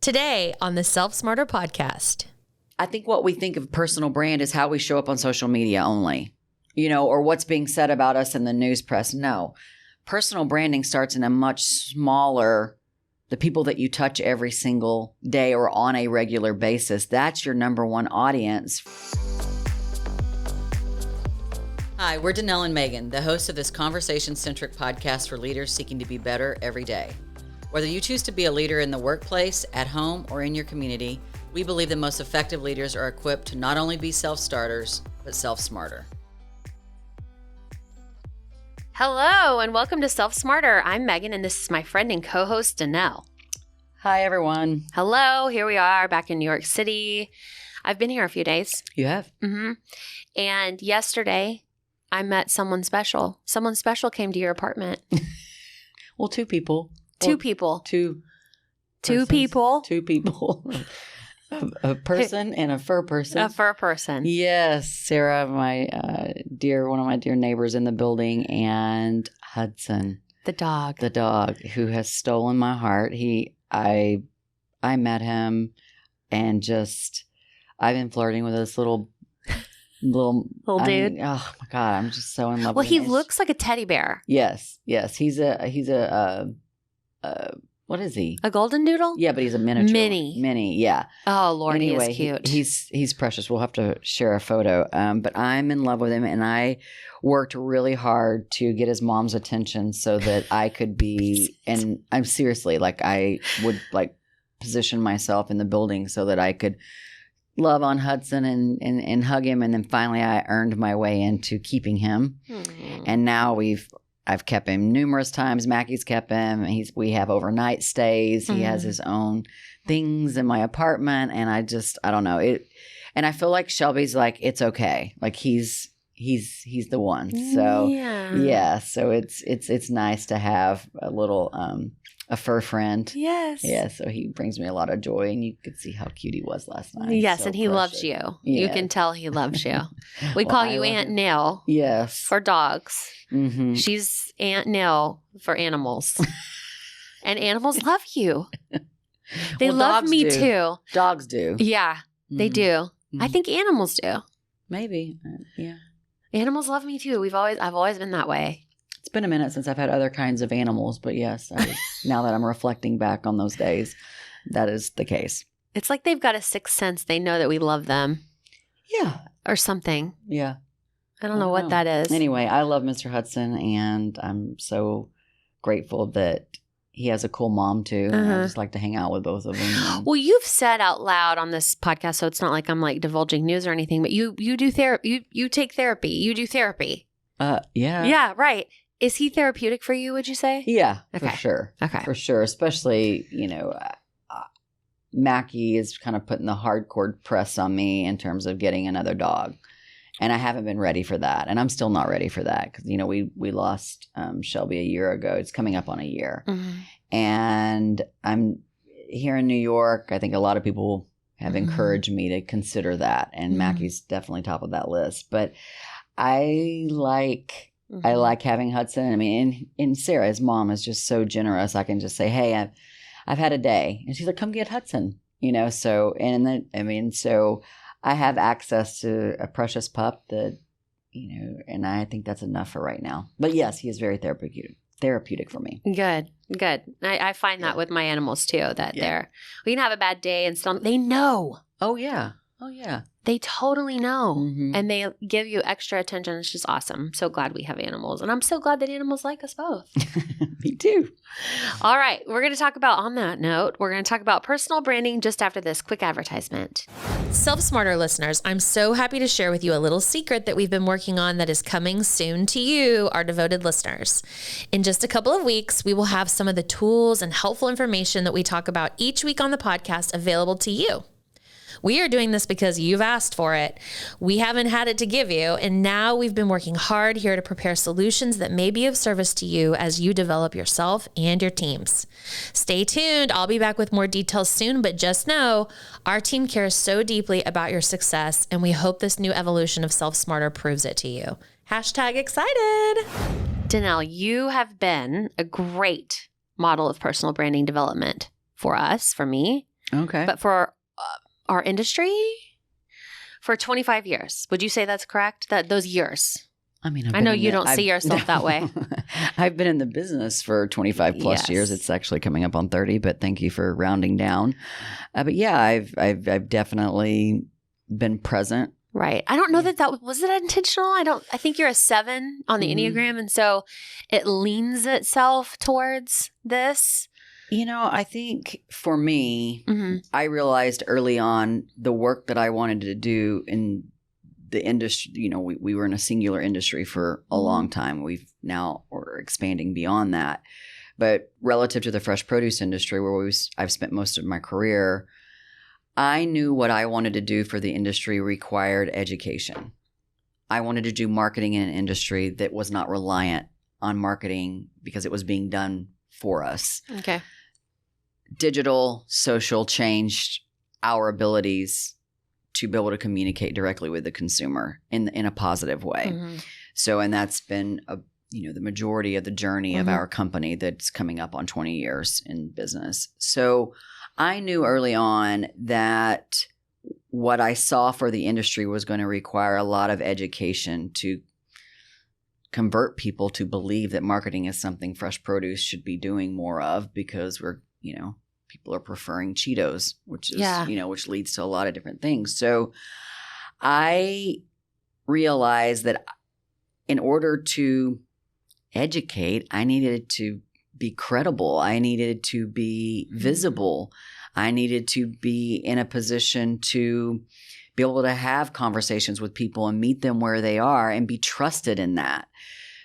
Today on the Self Smarter podcast. I think what we think of personal brand is how we show up on social media only, or what's being said about us in the news press. No, personal branding starts in a much smaller, the people that you touch every single day or on a regular basis. That's your number one audience. Hi, we're Danelle and Megan, the hosts of this conversation-centric podcast for leaders seeking to be better every day. Whether you choose to be a leader in the workplace, at home, or in your community, we believe the most effective leaders are equipped to not only be self-starters, but self-smarter. Hello, and welcome to Self Smarter. I'm Megan, and this is my friend and co-host, Danelle. Hi, everyone. Hello, here we are back in New York City. I've been here a few days. You have? Mm-hmm. And yesterday, I met someone special. Someone special came to your apartment. Well, two people. Two people. Two persons. Two people. A person and a fur person. A fur person. Yes. Sarah, my one of my dear neighbors in the building, and Hudson. The dog. The dog who has stolen my heart. I met him and I've been flirting with this little dude. Oh my God. I'm just so in love Well, with he him. looks like a teddy bear. Yes. He's a what is he? A golden doodle? Yeah, but he's a miniature. Mini, yeah. Oh, Lord, anyway, he is cute. He's precious. We'll have to share a photo. But I'm in love with him, and I worked really hard to get his mom's attention so that I could be, and I'm seriously, I would position myself in the building so that I could love on Hudson and hug him. And then finally I earned my way into keeping him. And now I've kept him numerous times. Mackie's kept him. We have overnight stays. He has his own things in my apartment. And I don't know it. And I feel like Shelby's it's okay. He's the one. So yeah. So it's nice to have a little, a fur friend. Yes. Yeah. So he brings me a lot of joy, and you could see how cute he was last night. Yes. So and he loves you. Yeah. You can tell he loves you. We call you Aunt Nil. Yes. For dogs. Mm-hmm. She's Aunt Nil for animals. And animals love you. They love me too. Dogs do. Yeah, they do. Mm-hmm. I think animals do. Maybe. Yeah. Animals love me too. I've always been that way. It's been a minute since I've had other kinds of animals, but yes, now that I'm reflecting back on those days, that is the case. It's like they've got a sixth sense. They know that we love them. Yeah. Or something. Yeah. I don't know what that is. Anyway, I love Mr. Hudson, and I'm so grateful that he has a cool mom too. And I just like to hang out with both of them. Well, you've said out loud on this podcast, so it's not like I'm divulging news or anything, but you do therapy. You take therapy. You do therapy. Yeah. Yeah, right. Is he therapeutic for you, would you say? Yeah, okay. For sure. Okay. For sure. Especially, Mackie is kind of putting the hardcore press on me in terms of getting another dog. And I haven't been ready for that. And I'm still not ready for that because, we lost Shelby a year ago. It's coming up on a year. Mm-hmm. And I'm here in New York. I think a lot of people have encouraged me to consider that. And Mackie's definitely top of that list. But I like having Hudson. I mean, and Sarah, his mom, is just so generous. I can just say, hey, I've had a day. And she's like, come get Hudson. So I have access to a precious pup that, and I think that's enough for right now. But yes, he is very therapeutic for me. Good. I find that with my animals too, that we can have a bad day and still, they know. Oh yeah. They totally know. And they give you extra attention. It's just awesome. I'm so glad we have animals. And I'm so glad that animals like us both. Me too. All right. We're going to talk about, on that note, we're going to talk about personal branding just after this quick advertisement. Self Smarter listeners, I'm so happy to share with you a little secret that we've been working on that is coming soon to you, our devoted listeners. In just a couple of weeks, we will have some of the tools and helpful information that we talk about each week on the podcast available to you. We are doing this because you've asked for it. We haven't had it to give you, and now we've been working hard here to prepare solutions that may be of service to you as you develop yourself and your teams. Stay tuned. I'll be back with more details soon, but just know our team cares so deeply about your success, and we hope this new evolution of Self Smarter proves it to you. #excited. Danelle, you have been a great model of personal branding development for us, for me, Okay. But for our industry, for 25 years. Would you say that's correct? That those years? I mean, I know you don't see yourself that way. I've been in the business for 25 plus years. It's actually coming up on 30, but thank you for rounding down. But yeah, I've definitely been present. Right. I don't know that was it intentional. I think you're a 7 on the Enneagram. And so it leans itself towards this. I think for me, I realized early on the work that I wanted to do in the industry. We were in a singular industry for a long time. We're expanding beyond that. But relative to the fresh produce industry, where I've spent most of my career, I knew what I wanted to do for the industry required education. I wanted to do marketing in an industry that was not reliant on marketing because it was being done for us. Okay. Digital, social changed our abilities to be able to communicate directly with the consumer in a positive way. So, and that's been the majority of the journey of our company that's coming up on 20 years in business. So I knew early on that what I saw for the industry was going to require a lot of education to convert people to believe that marketing is something fresh produce should be doing more of, because people are preferring Cheetos, which is, which leads to a lot of different things. So I realized that in order to educate, I needed to be credible. I needed to be visible. I needed to be in a position to be able to have conversations with people and meet them where they are and be trusted in that.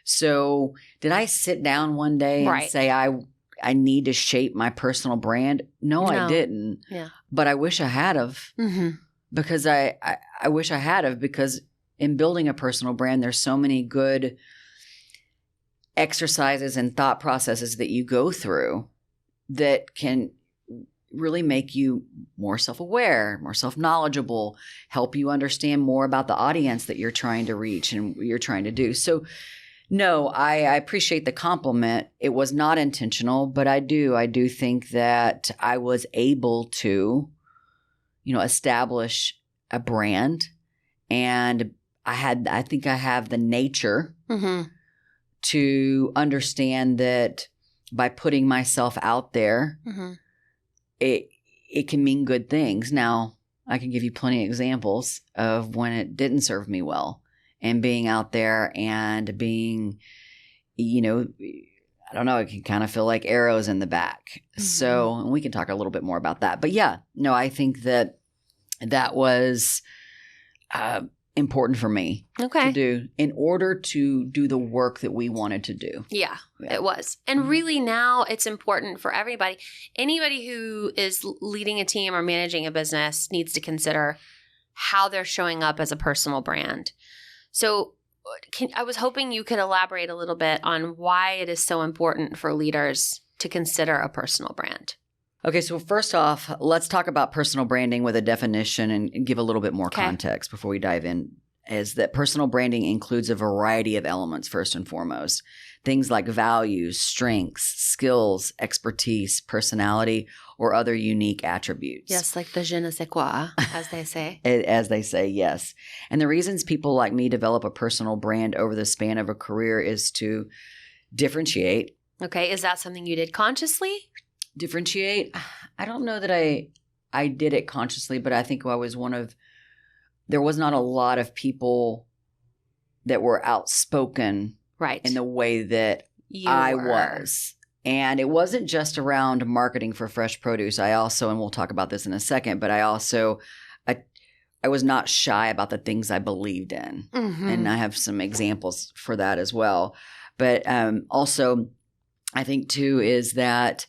So did I sit down one day and say, I need to shape my personal brand? No, I didn't. Yeah. But I wish I had of, because I wish I had of, because in building a personal brand, there's so many good exercises and thought processes that you go through that can really make you more self-aware, more self-knowledgeable, help you understand more about the audience that you're trying to reach and what you're trying to do. So no, I appreciate the compliment. It was not intentional, but I do think that I was able to, establish a brand, and I think I have the nature to understand that by putting myself out there, it can mean good things. Now, I can give you plenty of examples of when it didn't serve me well. And being out there and being, I don't know, it can kind of feel like arrows in the back. So, and we can talk a little bit more about that. But yeah, no, I think that was important for me to do in order to do the work that we wanted to do. Yeah. It was. And really now it's important for everybody. Anybody who is leading a team or managing a business needs to consider how they're showing up as a personal brand. So I was hoping you could elaborate a little bit on why it is so important for leaders to consider a personal brand. Okay, so first off, let's talk about personal branding with a definition and give a little bit more context before we dive in. Is that personal branding includes a variety of elements, first and foremost. Things like values, strengths, skills, expertise, personality, or other unique attributes. Yes, like the je ne sais quoi, as they say. As they say, yes. And the reasons people like me develop a personal brand over the span of a career is to differentiate. Okay, is that something you did consciously? Differentiate? I don't know that I did it consciously, but I think I was there was not a lot of that were outspoken in the way that I was. And it wasn't just around marketing for fresh produce. I also, and we'll talk about this in a second, but I was not shy about the things I believed in. And I have some examples for that as well. But also, I think too is that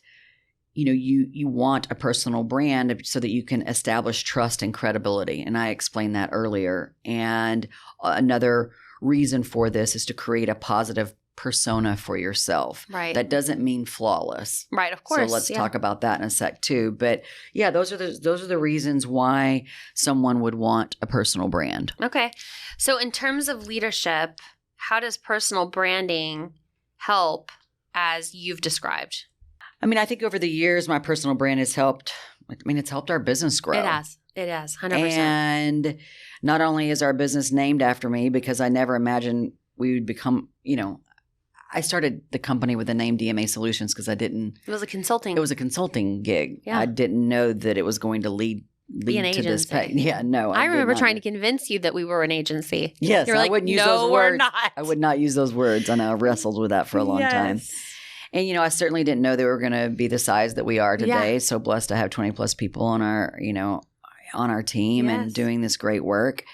you want a personal brand so that you can establish trust and credibility. And I explained that earlier. And another reason for this is to create a positive persona for yourself. Right. That doesn't mean flawless. Right, of course. So let's talk about that in a sec too. But yeah, those are the reasons why someone would want a personal brand. Okay. So in terms of leadership, how does personal branding help as you've described? I mean, I think over the years, my personal brand has helped. I mean, it's helped our business grow. It has. It has. 100%. And not only is our business named after me, because I never imagined we would become, I started the company with the name DMA Solutions because I didn't. It was a consulting. It was a consulting gig. Yeah. I didn't know that it was going to lead Be an to this. agency. Yeah, no. I remember did not. trying to convince you that we were an agency. Yes, You're I like, wouldn't use no, those we're words. not. I would not use those words. And I wrestled with that for a long time. And, I certainly didn't know they were going to be the size that we are today. Yeah. So blessed to have 20 plus people on our, on our team and doing this great work.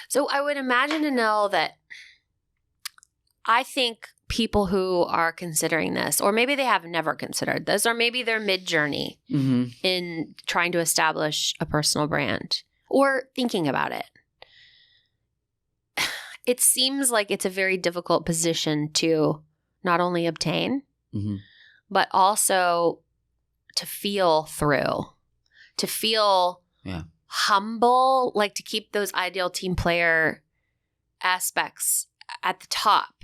So I would imagine to know that I think people who are considering this, or maybe they have never considered this, or maybe they're mid-journey in trying to establish a personal brand or thinking about it. It seems like it's a very difficult position to not only obtain, but also to feel through, to feel humble, like to keep those ideal team player aspects at the top.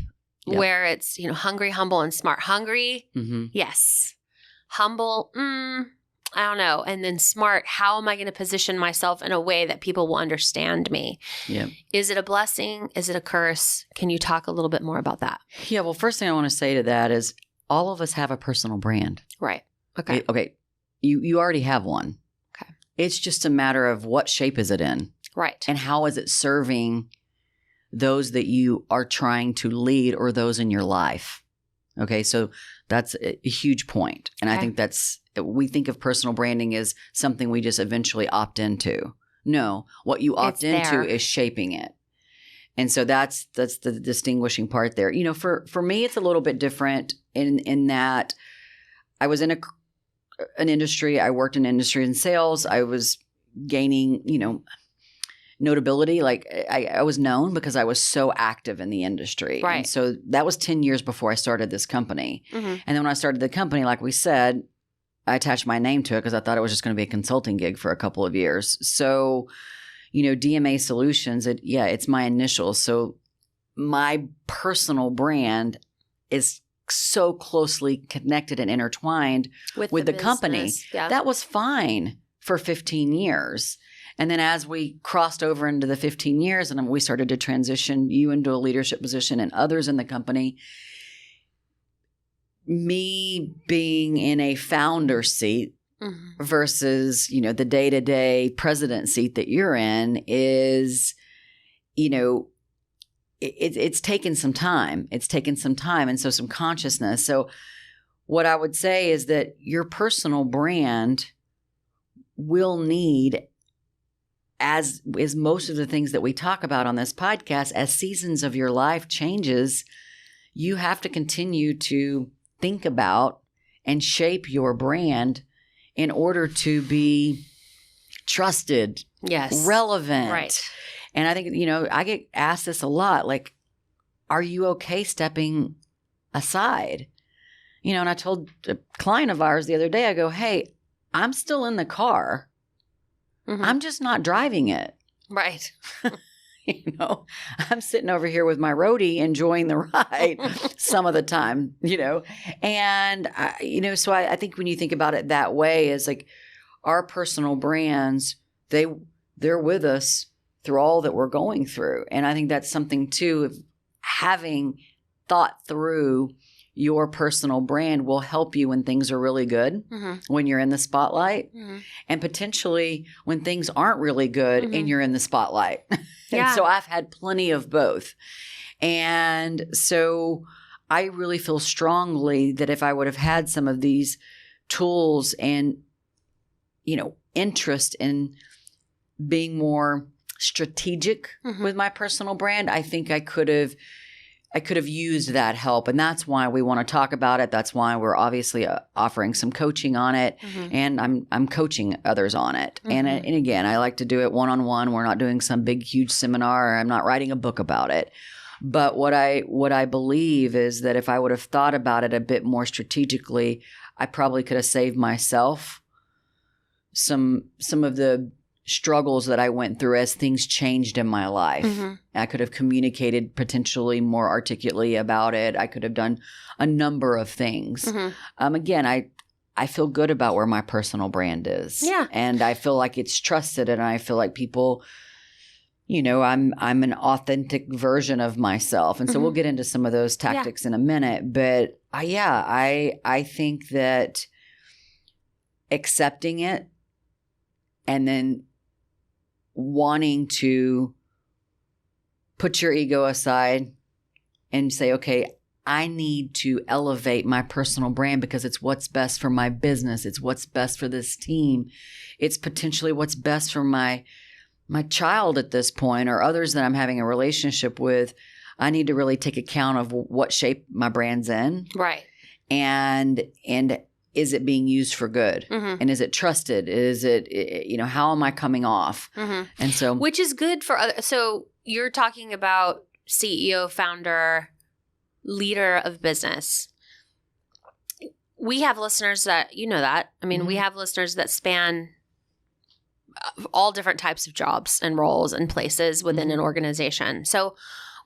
Yep. Where it's, hungry, humble, and smart. Hungry, yes. Humble, I don't know. And then smart, how am I going to position myself in a way that people will understand me? Yeah. Is it a blessing? Is it a curse? Can you talk a little bit more about that? Yeah. Well, first thing I want to say to that is all of us have a personal brand. Right. Okay. Okay. You already have one. Okay. It's just a matter of what shape is it in? Right. And how is it serving those that you are trying to lead or those in your life? Okay, so that's a huge point. And I think we think of personal branding as something we just eventually opt into. No, what you opt into is shaping it. And so that's the distinguishing part there. For me, it's a little bit different in that I was in an industry. I worked in industry and sales. I was gaining, notability. Like I was known because I was so active in the industry. Right. And so that was 10 years before I started this company. And then when I started the company, like we said, I attached my name to it because I thought it was just going to be a consulting gig for a couple of years. So, DMA Solutions, it's my initials. So my personal brand is so closely connected and intertwined with the company. Yeah. That was fine for 15 years. And then as we crossed over into the 15 years and we started to transition you into a leadership position and others in the company, me being in a founder seat versus, the day-to-day president seat that you're in is, it's taken some time. It's taken some time and so some consciousness. So what I would say is that your personal brand will need, as is most of the things that we talk about on this podcast, as seasons of your life changes, you have to continue to think about and shape your brand in order to be trusted, relevant. Right. And I think, I get asked this a lot, like, are you okay stepping aside? And I told a client of ours the other day, I go, hey, I'm still in the car. I'm just not driving it. Right. I'm sitting over here with my roadie enjoying the ride some of the time, and so I think when you think about it that way, is like our personal brands, they're with us through all that we're going through. And I think that's something too, of having thought through your personal brand will help you when things are really good, when you're in the spotlight, and potentially when things aren't really good and you're in the spotlight. And so I've had plenty of both. And so I really feel strongly that if I would have had some of these tools and, interest in being more strategic with my personal brand, I think I could have used that help. And that's why we want to talk about it. That's why we're obviously offering some coaching on it. And I'm coaching others on it. And again, I like to do it one-on-one. We're not doing some big, huge seminar. I'm not writing a book about it. But what I believe is that if I would have thought about it a bit more strategically, I probably could have saved myself some of the struggles that I went through as things changed in my life. I could have communicated potentially more articulately about it. I could have done a number of things. Again, I feel good about where my personal brand is. Yeah. And I feel like it's trusted, and I feel like people, I'm an authentic version of myself. And so we'll get into some of those tactics in a minute. But I think that accepting it and then wanting to put your ego aside and say, okay, I need to elevate my personal brand because it's what's best for my business. It's what's best for this team. It's potentially what's best for my child at this point, or others that I'm having a relationship with. I need to really take account of what shape my brand's in. Right. And is it being used for good? Mm-hmm. And is it trusted? Is it, how am I coming off? Mm-hmm. And so, which is good for other. So you're talking about CEO, founder, leader of business. We have listeners that, that. I mean, we have listeners that span all different types of jobs and roles and places within an organization. So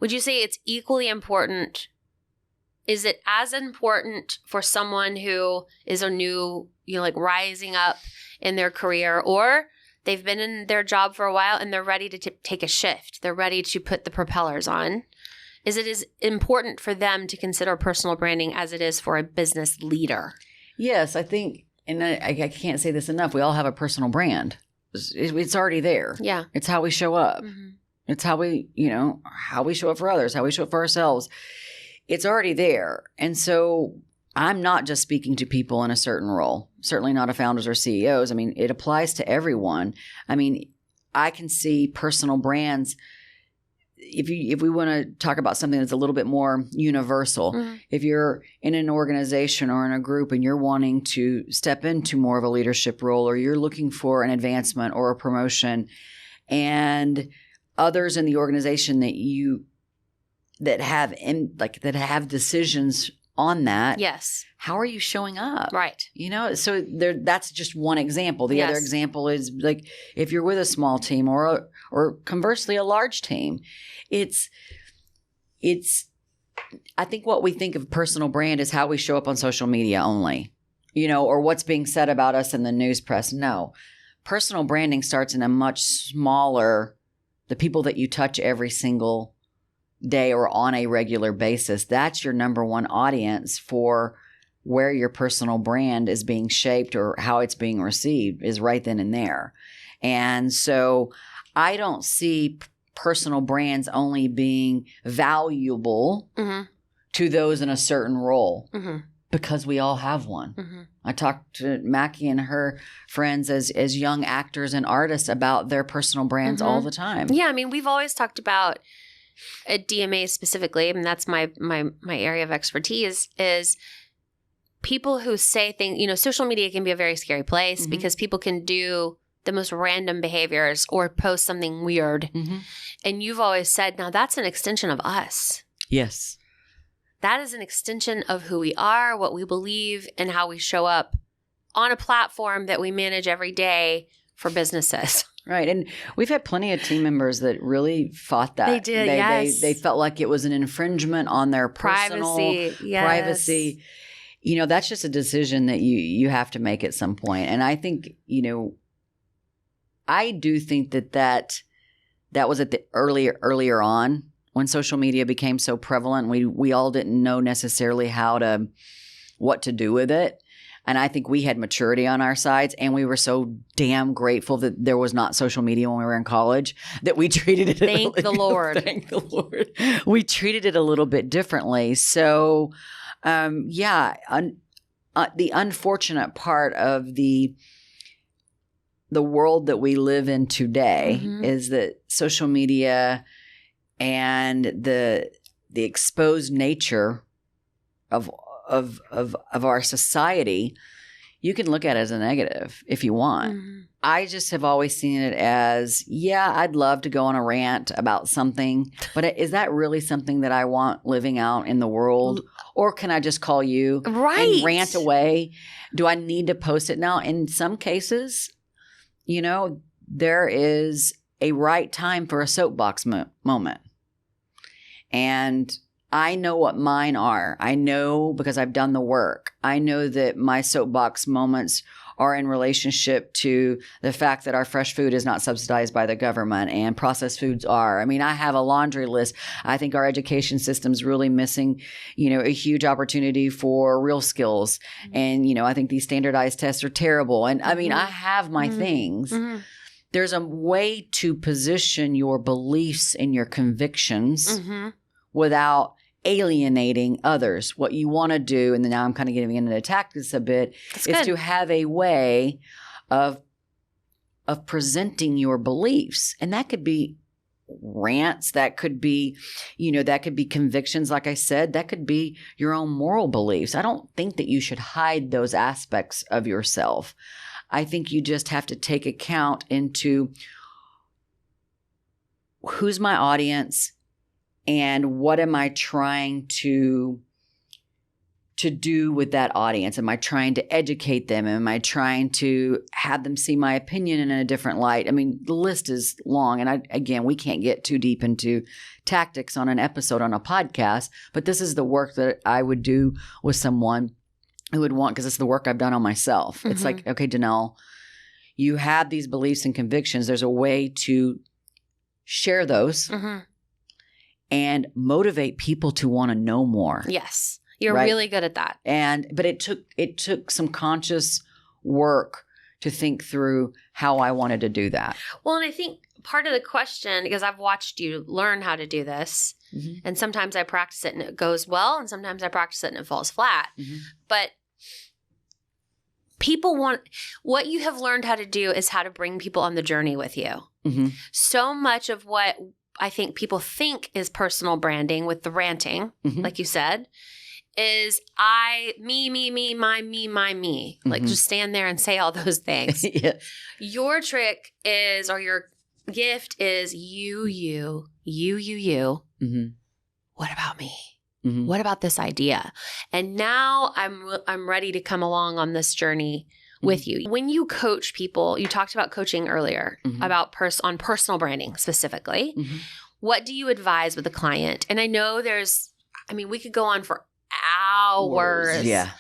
would you say it's equally important? Is it as important for someone who is a new, rising up in their career, or they've been in their job for a while and they're ready to take a shift? They're ready to put the propellers on. Is it as important for them to consider personal branding as it is for a business leader? Yes, I think, and I can't say this enough, we all have a personal brand. It's already there. Yeah. It's how we show up. Mm-hmm. It's how we, how we show up for others, how we show up for ourselves. It's already there. And so I'm not just speaking to people in a certain role, certainly not a founders or CEOs. I mean, it applies to everyone. I mean, I can see personal brands. If we want to talk about something that's a little bit more universal, if you're in an organization or in a group and you're wanting to step into more of a leadership role, or you're looking for an advancement or a promotion, and others in the organization that have decisions on that. Yes. How are you showing up? Right. So that's just one example. The other example is like if you're with a small team or conversely a large team, it's I think what we think of personal brand is how we show up on social media only, or what's being said about us in the news press. No. Personal branding starts in a much smaller, the people that you touch every single day or on a regular basis. That's your number one audience for where your personal brand is being shaped or how it's being received, is right then and there. And so I don't see personal brands only being valuable to those in a certain role, because we all have one. I talked to Mackie and her friends as young actors and artists about their personal brands all the time. Yeah, I mean, we've always talked about at DMA specifically, and that's my area of expertise, is people who say things. Social media can be a very scary place because people can do the most random behaviors or post something weird. And you've always said, now that's an extension of us. Yes. That is an extension of who we are, what we believe, and how we show up on a platform that we manage every day for businesses. Right. And we've had plenty of team members that really fought that. They did, yes. They felt like it was an infringement on their personal privacy. That's just a decision that you have to make at some point. And I think, I do think that was at the earlier on when social media became so prevalent. We all didn't know necessarily what to do with it. And I think we had maturity on our sides, and we were so damn grateful that there was not social media when we were in college, that we treated it. Thank the Lord. Thank the Lord. We treated it a little bit differently. So, the unfortunate part of the world that we live in today is that social media and the exposed nature of our society, you can look at it as a negative if you want. I just have always seen it as, I'd love to go on a rant about something, but is that really something that I want living out in the world? Or can I just call you and rant away? Do I need to post it now? In some cases, there is a right time for a soapbox moment. And I know what mine are. I know because I've done the work. I know that my soapbox moments are in relationship to the fact that our fresh food is not subsidized by the government and processed foods are. I mean, I have a laundry list. I think our education system's really missing, a huge opportunity for real skills. And, I think these standardized tests are terrible. And I mean, I have my things. There's a way to position your beliefs and your convictions without alienating others. What you want to do, and then now I'm kind of getting into the tactics a bit, is to have a way of presenting your beliefs. And that could be rants, that could be, that could be convictions, like I said, that could be your own moral beliefs. I don't think that you should hide those aspects of yourself. I think you just have to take account into who's my audience and what am I trying to do with that audience? Am I trying to educate them? Am I trying to have them see my opinion in a different light? I mean, the list is long. And again, we can't get too deep into tactics on an episode on a podcast, but this is the work that I would do with someone who would want, because it's the work I've done on myself. It's like, okay, Danelle, you have these beliefs and convictions. There's a way to share those and motivate people to want to know more. Yes. You're really good at that. But it took some conscious work to think through how I wanted to do that. Well, and I think part of the question, because I've watched you learn how to do this, and sometimes I practice it and it goes well, and sometimes I practice it and it falls flat. But people want, what you have learned how to do is how to bring people on the journey with you. So much of what I think people think is personal branding with the ranting, like you said, is me, my, me. Like just stand there and say all those things. Your trick is, or your gift is you. What about me? What about this idea? And now I'm ready to come along on this journey with you. When you coach people, you talked about coaching earlier about on personal branding specifically. What do you advise with a client? And I know we could go on for hours. Yeah.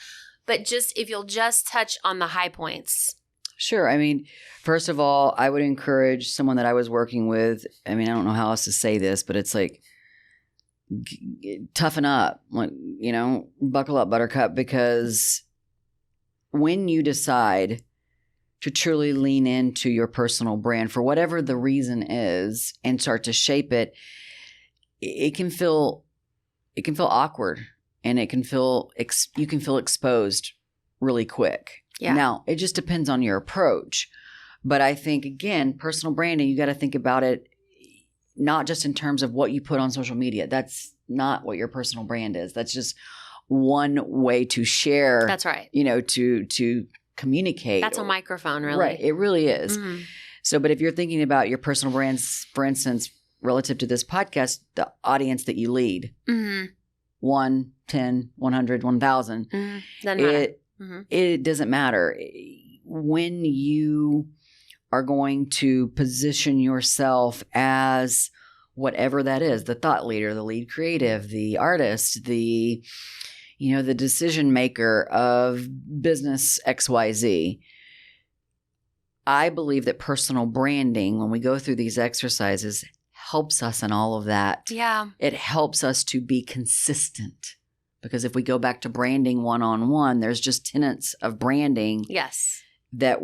But just if you'll just touch on the high points. Sure. I mean, first of all, I would encourage someone that I was working with. I mean, I don't know how else to say this, but it's like, toughen up, buckle up, buttercup, because when you decide to truly lean into your personal brand for whatever the reason is and start to shape it, it can feel awkward, and you can feel exposed really quick. Yeah. Now, it just depends on your approach. But I think, again, personal branding, you got to think about it not just in terms of what you put on social media. That's not what your personal brand is. That's just one way to share. That's right. To communicate. That's a microphone, really. Right. It really is. So, but if you're thinking about your personal brands, for instance, relative to this podcast, the audience that you lead, 1, 10, 100, 1,000, it doesn't matter. When you are going to position yourself as whatever that is, the thought leader, the lead creative, the artist, the decision maker of business XYZ. I believe that personal branding, when we go through these exercises, helps us in all of that. Yeah. It helps us to be consistent. Because if we go back to branding one-on-one, there's just tenets of branding that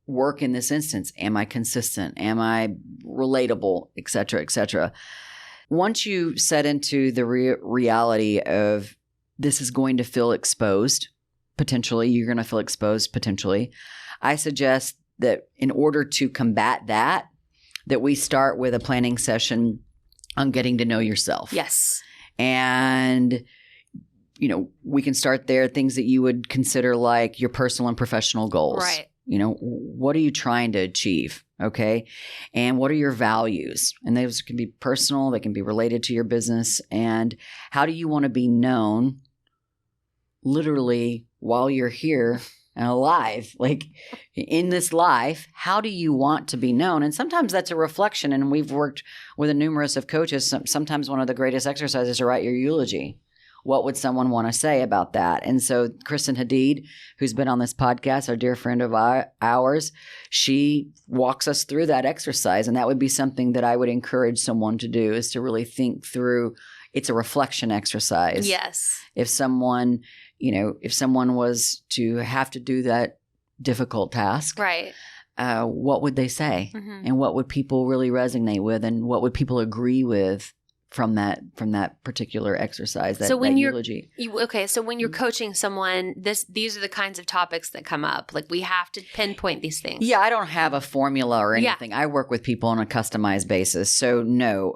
work in this instance. Am I consistent? Am I relatable? Et cetera, et cetera. Once you set into the reality of this is going to feel exposed, potentially, you're going to feel exposed potentially, I suggest that in order to combat that we start with a planning session on getting to know yourself. Yes. And we can start there, things that you would consider like your personal and professional goals. Right. What are you trying to achieve? Okay. And what are your values? And those can be personal, they can be related to your business. And how do you want to be known literally while you're here and alive. Like in this life, how do you want to be known? And sometimes that's a reflection. And we've worked with a numerous of coaches. Sometimes one of the greatest exercises is to write your eulogy. What would someone want to say about that? And so Kristen Hadeed, who's been on this podcast, our dear friend of ours, she walks us through that exercise. And that would be something that I would encourage someone to do, is to really think through. It's a reflection exercise. Yes. If someone was to have to do that difficult task, right, what would they say? And what would people really resonate with? And what would people agree with from that particular exercise, that eulogy? So when you're coaching someone, these are the kinds of topics that come up. Like we have to pinpoint these things. Yeah, I don't have a formula or anything. Yeah. I work with people on a customized basis. So no,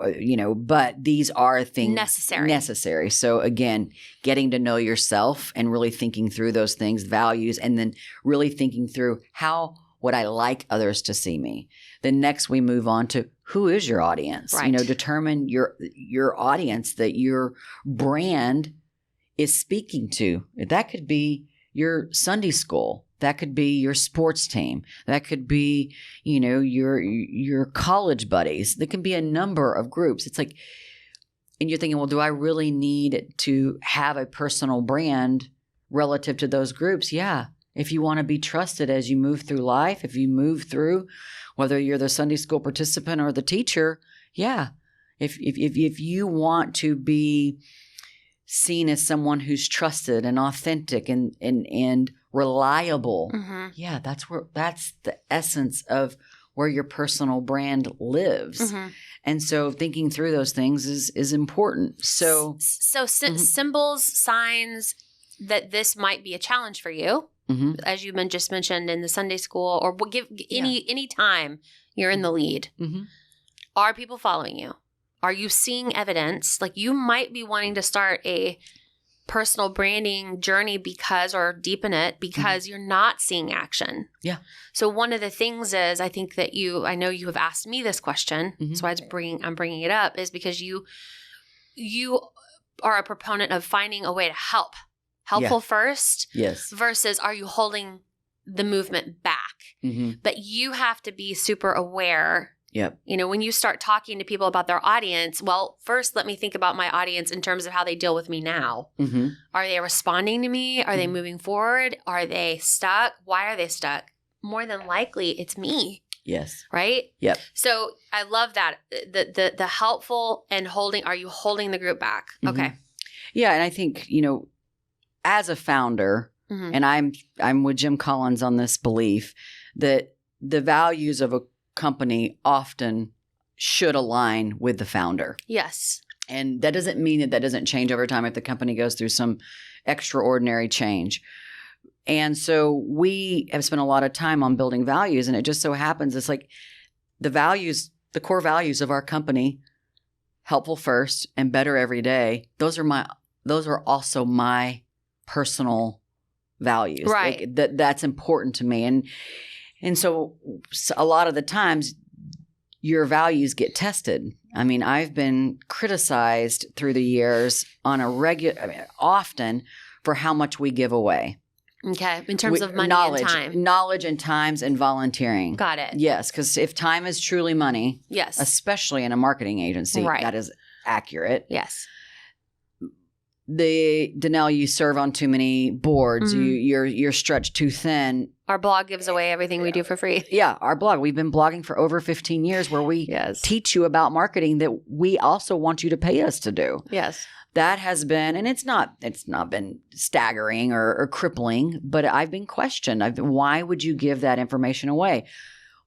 but these are things necessary. So again, getting to know yourself and really thinking through those things, values, and then really thinking through how would I like others to see me? Then next we move on to who is your audience? Right. Determine your audience that your brand is speaking to. That could be your Sunday school. That could be your sports team. That could be, your college buddies. There can be a number of groups. It's like, and you're thinking, well, do I really need to have a personal brand relative to those groups? Yeah. If you want to be trusted as you move through life, if you move through, whether you're the Sunday school participant or the teacher, yeah. If you want to be seen as someone who's trusted and authentic and reliable, yeah, that's the essence of where your personal brand lives. And so thinking through those things is important. So symbols, signs that this might be a challenge for you. As you just mentioned in the Sunday school, or give any time you're in the lead. Are people following you? Are you seeing evidence? Like you might be wanting to start a personal branding journey or deepen it because you're not seeing action. Yeah. So one of the things is, I think that I know you have asked me this question, so I'm bringing it up, is because you are a proponent of finding a way to helpful first, yes, versus are you holding the movement back? But you have to be super aware. Yep. When you start talking to people about their audience, well, first let me think about my audience in terms of how they deal with me now. Are they responding to me? Are they moving forward? Are they stuck? Why are they stuck? More than likely, it's me. Yes. Right? Yep. So I love that. The helpful and holding, are you holding the group back? Okay. Yeah. And I think, as a founder, and I'm with Jim Collins on this belief that the values of a company often should align with the founder. Yes. And that doesn't mean that doesn't change over time if the company goes through some extraordinary change. And so we have spent a lot of time on building values, and it just so happens it's like the core values of our company, helpful first and better every day. Those are also my personal values. Right. Like that's important to me. And so a lot of the times your values get tested. I mean, I've been criticized through the years often for how much we give away. Okay. In terms of money and time. Knowledge and times and volunteering. Got it. Yes. Because if time is truly money, yes, especially in a marketing agency, right, that is accurate. Yes. Danelle, you serve on too many boards. You're stretched too thin. Our blog gives away everything we do for free. Yeah, our blog. We've been blogging for over 15 years where we teach you about marketing that we also want you to pay us to do. Yes. That has been, and it's not been staggering or crippling, but I've been questioned. Why would you give that information away?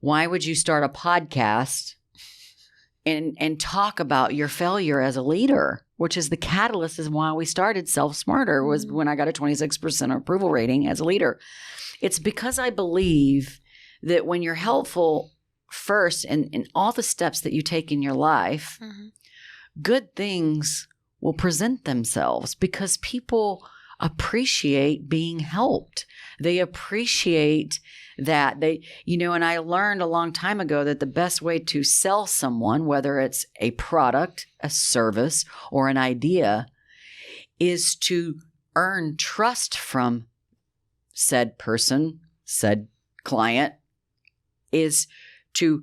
Why would you start a podcast and talk about your failure as a leader, which is the catalyst is why we started Self Smarter, was when I got a 26% approval rating as a leader. It's because I believe that when you're helpful first in all the steps that you take in your life, good things will present themselves because people appreciate being helped. They appreciate that and I learned a long time ago that the best way to sell someone, whether it's a product, a service, or an idea, is to earn trust from said person, said client, is to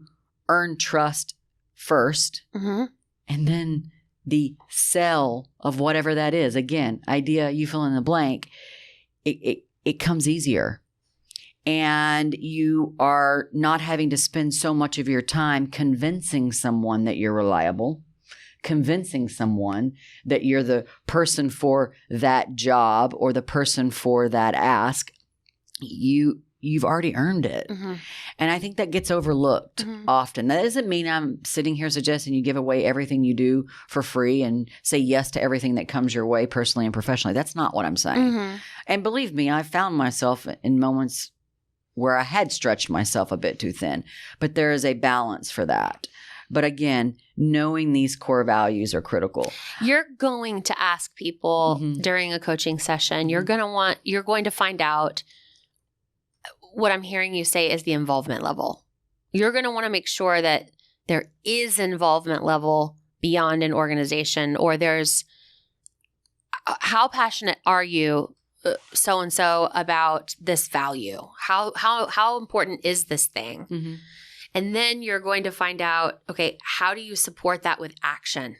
earn trust first, and then the sell of whatever that is. Again, idea, you fill in the blank, it comes easier. And you are not having to spend so much of your time convincing someone that you're reliable, convincing someone that you're the person for that job or the person for that ask. You've already earned it. And I think that gets overlooked often. That doesn't mean I'm sitting here suggesting you give away everything you do for free and say yes to everything that comes your way personally and professionally. That's not what I'm saying. And believe me, I found myself in moments where I had stretched myself a bit too thin, but there is a balance for that. But again, knowing these core values are critical. You're going to ask people during a coaching session, you're going to find out what I'm hearing you say is the involvement level. You're going to want to make sure that there is involvement level beyond an organization, or there's how passionate are you so-and-so about this value? How important is this thing? And then you're going to find out, okay, how do you support that with action?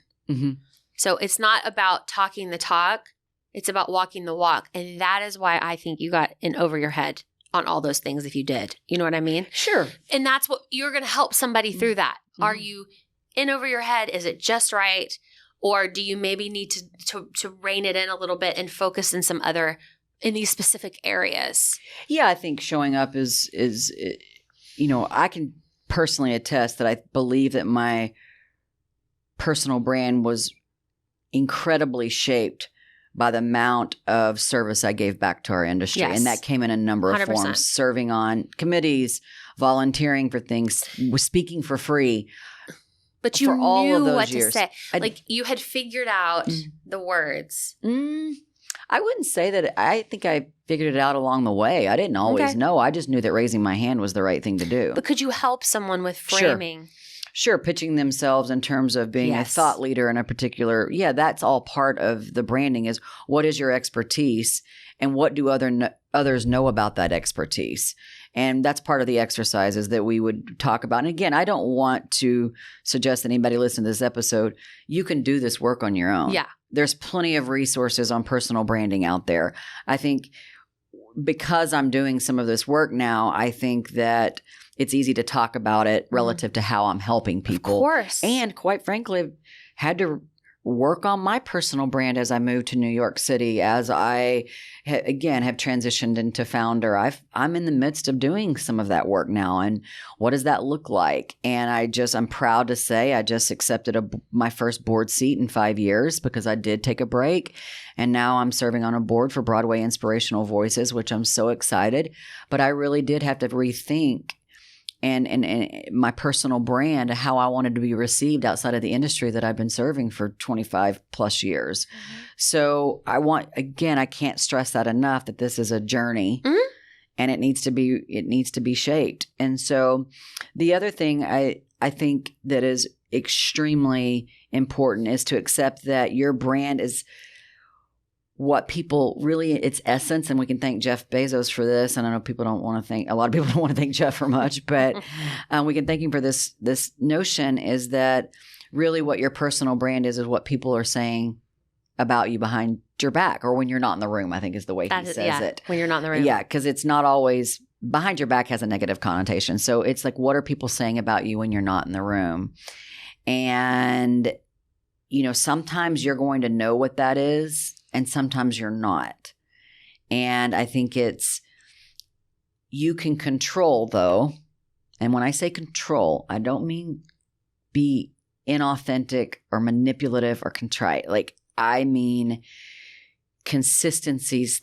So it's not about talking the talk. It's about walking the walk. And that is why I think you got in over your head on all those things if you did. You know what I mean? Sure. And that's what you're going to help somebody through that. Are you in over your head? Is it just right? Or do you maybe need to rein it in a little bit and focus in some other, in these specific areas? Yeah, I think showing up is I can personally attest that I believe that my personal brand was incredibly shaped by the amount of service I gave back to our industry. Yes. And that came in a number of 100%. forms, serving on committees, volunteering for things, speaking for free. But you for all knew of those what years. to say. Like you had figured out the words. I wouldn't say that. I think I figured it out along the way. I didn't always know. I just knew that raising my hand was the right thing to do. But could you help someone with framing? Sure, pitching themselves in terms of being a thought leader in a particular, that's all part of the branding is what is your expertise and what do others know about that expertise? And that's part of the exercises that we would talk about. And again, I don't want to suggest that anybody listen to this episode. You can do this work on your own. Yeah. There's plenty of resources on personal branding out there. I think because I'm doing some of this work now, I think that it's easy to talk about it relative to how I'm helping people. Of course. And quite frankly, had to work on my personal brand as I moved to New York City, as I, again, have transitioned into founder. I'm in the midst of doing some of that work now. And what does that look like? And I'm proud to say I just accepted my first board seat in 5 years because I did take a break. And now I'm serving on a board for Broadway Inspirational Voices, which I'm so excited. But I really did have to rethink and my personal brand, how I wanted to be received outside of the industry that I've been serving for 25 plus years. So I can't stress that enough that this is a journey and it needs to be shaped. And so the other thing I think that is extremely important is to accept that your brand is what people really, its essence, and we can thank Jeff Bezos for this. And I know a lot of people don't want to thank Jeff for much, but we can thank him for this notion is that really what your personal brand is what people are saying about you behind your back or when you're not in the room, I think is the way he says it. When you're not in the room. Yeah, because it's not always behind your back has a negative connotation. So it's like, what are people saying about you when you're not in the room? And, sometimes you're going to know what that is. And sometimes you're not. And I think you can control though. And when I say control, I don't mean be inauthentic or manipulative or contrite. Like I mean consistency's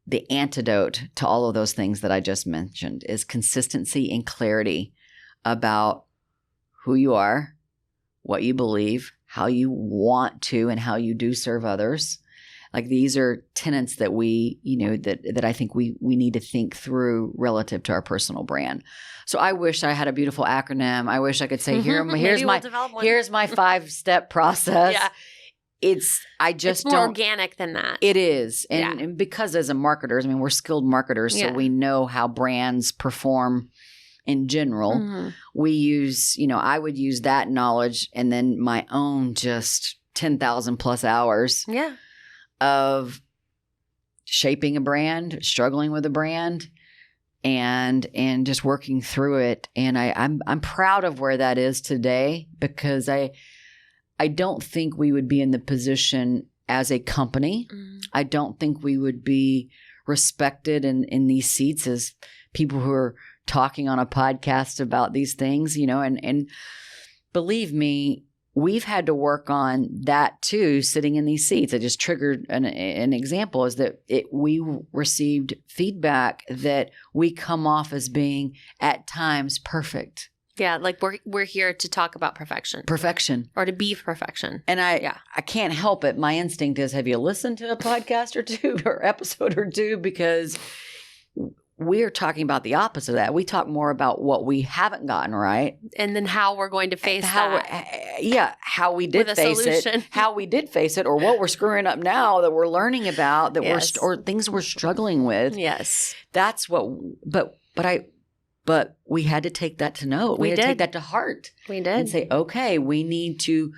the antidote to all of those things that I just mentioned is consistency and clarity about who you are, what you believe, how you want to and how you do serve others. Like these are tenets that we, that I think we need to think through relative to our personal brand. So I wish I had a beautiful acronym. I wish I could say, here's my 5-step process. Yeah. I just it's more don't. organic than that. It is. And because as a marketers, I mean, we're skilled marketers, so we know how brands perform in general. We use, I would use that knowledge and then my own just 10,000 plus hours of shaping a brand, struggling with a brand, and just working through it. And I'm proud of where that is today, because I don't think we would be in the position as a company. I don't think we would be respected in these seats as people who are talking on a podcast about these things, and believe me, we've had to work on that too, sitting in these seats. I just triggered an example is that we received feedback that we come off as being at times perfect. Yeah, like we're here to talk about perfection. Or to be perfection. And I can't help it. My instinct is, have you listened to a podcast or two or episode or two? Because we're talking about the opposite of that. We talk more about what we haven't gotten right. And then how we're going to face that. How we did face it. How we did face it, or what we're screwing up now that we're learning about, that or things we're struggling with. Yes. That's what, but we had to take that to note. We had to take that to heart. We did. And say, okay, we need to.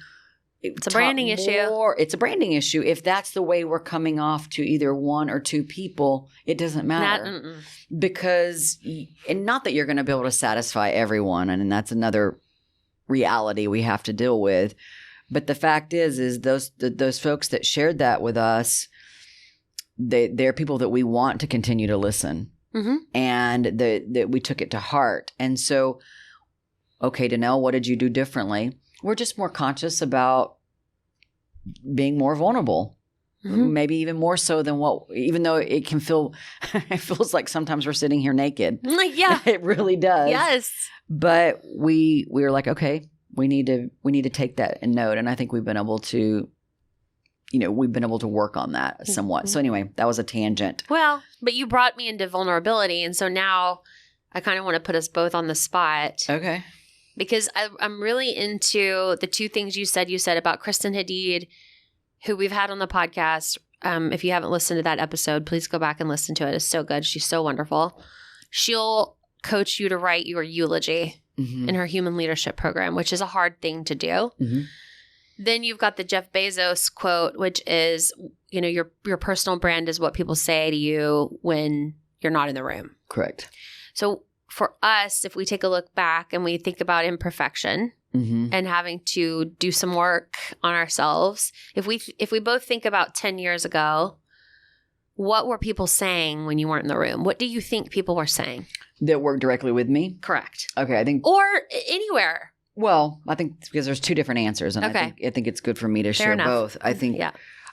It's a branding issue. It's a branding issue. If that's the way we're coming off to either one or two people, it doesn't matter. Because, and not that you're going to be able to satisfy everyone, and that's another reality we have to deal with. But the fact is those folks that shared that with us, they're people that we want to continue to listen. And that we took it to heart. And so, okay, Danelle, what did you do differently? We're just more conscious about being more vulnerable, maybe even more so than even though it can it feels like sometimes we're sitting here naked. Yeah. It really does. Yes. But we were like, okay, we need to take that in note. And I think we've been able to, work on that somewhat. So anyway, that was a tangent. Well, but you brought me into vulnerability. And so now I kind of want to put us both on the spot. Okay. Because I'm really into the two things you said about Kristen Hadeed, who we've had on the podcast. If you haven't listened to that episode, please go back and listen to it. It's so good. She's so wonderful. She'll coach you to write your eulogy in her human leadership program, which is a hard thing to do. Then you've got the Jeff Bezos quote, which is, your personal brand is what people say to you when you're not in the room. Correct. So for us, if we take a look back and we think about imperfection and having to do some work on ourselves, if we both think about 10 years ago, what were people saying when you weren't in the room? What do you think people were saying? That work directly with me? Correct. Okay, I think. Or anywhere. Well, I think because there's two different answers, and I think it's good for me to share both. I think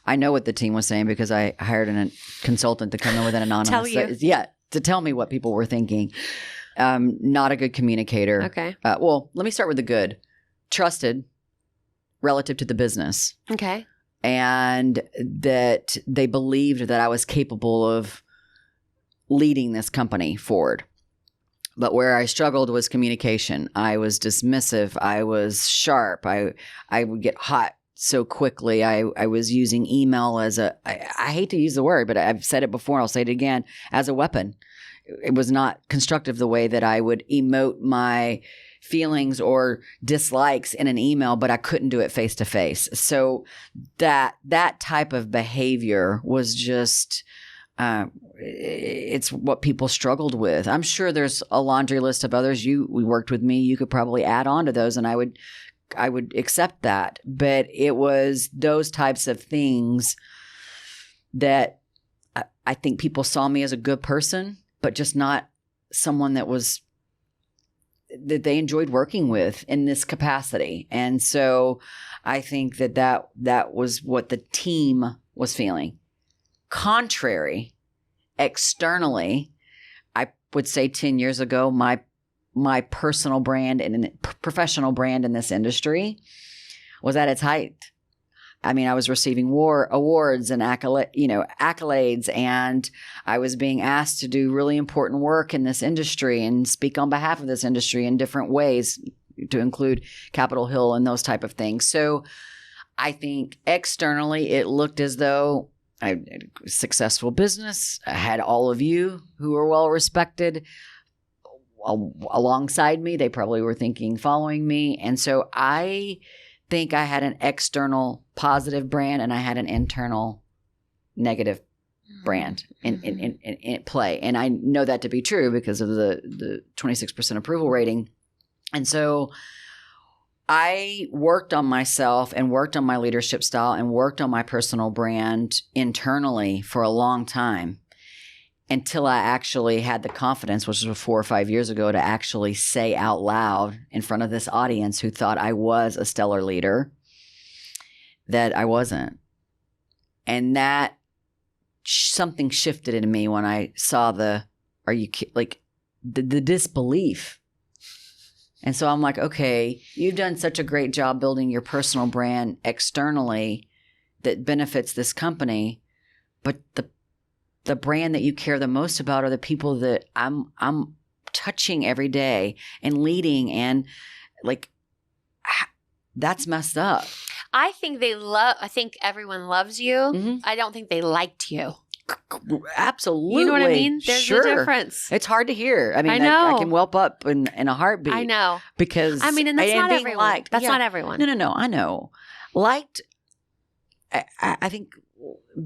I know what the team was saying because I hired a consultant to come in with an anonymous. To tell me what people were thinking. Not a good communicator. Okay. Well, let me start with the good. Trusted relative to the business. Okay. And that they believed that I was capable of leading this company forward. But where I struggled was communication. I was dismissive. I was sharp. I would get hot so quickly. I was using email as I hate to use the word, but I've said it before. I'll say it again, as a weapon. It was not constructive the way that I would emote my feelings or dislikes in an email, but I couldn't do it face to face. So that type of behavior was just, it's what people struggled with. I'm sure there's a laundry list of others. We worked with me. You could probably add on to those, and I would accept that. But it was those types of things that I think people saw me as a good person, but just not someone that they enjoyed working with in this capacity. And so I think that was what the team was feeling. Contrary, externally, I would say 10 years ago, my personal brand and professional brand in this industry was at its height. I mean, I was receiving awards and accolades, and I was being asked to do really important work in this industry and speak on behalf of this industry in different ways, to include Capitol Hill and those type of things. So I think externally it looked as though I had a successful business. I had all of you who were well respected alongside me. They probably were thinking following me. And so I think I had an external positive brand and I had an internal negative brand in play. And I know that to be true because of the 26% approval rating. And so I worked on myself and worked on my leadership style and worked on my personal brand internally for a long time until I actually had the confidence, which was 4 or 5 years ago, to actually say out loud in front of this audience who thought I was a stellar leader that I wasn't. And that something shifted in me when I saw the disbelief. And so I'm like, okay, you've done such a great job building your personal brand externally that benefits this company, but the brand that you care the most about are the people that I'm touching every day and leading, and like that's messed up. I think everyone loves you. Mm-hmm. I don't think they liked you. Absolutely. You know what I mean? There's a difference. It's hard to hear. I mean, I know. I can whelp up in a heartbeat. I know. Because and that's not being everyone. Liked, that's not everyone. No. I know. Liked, I think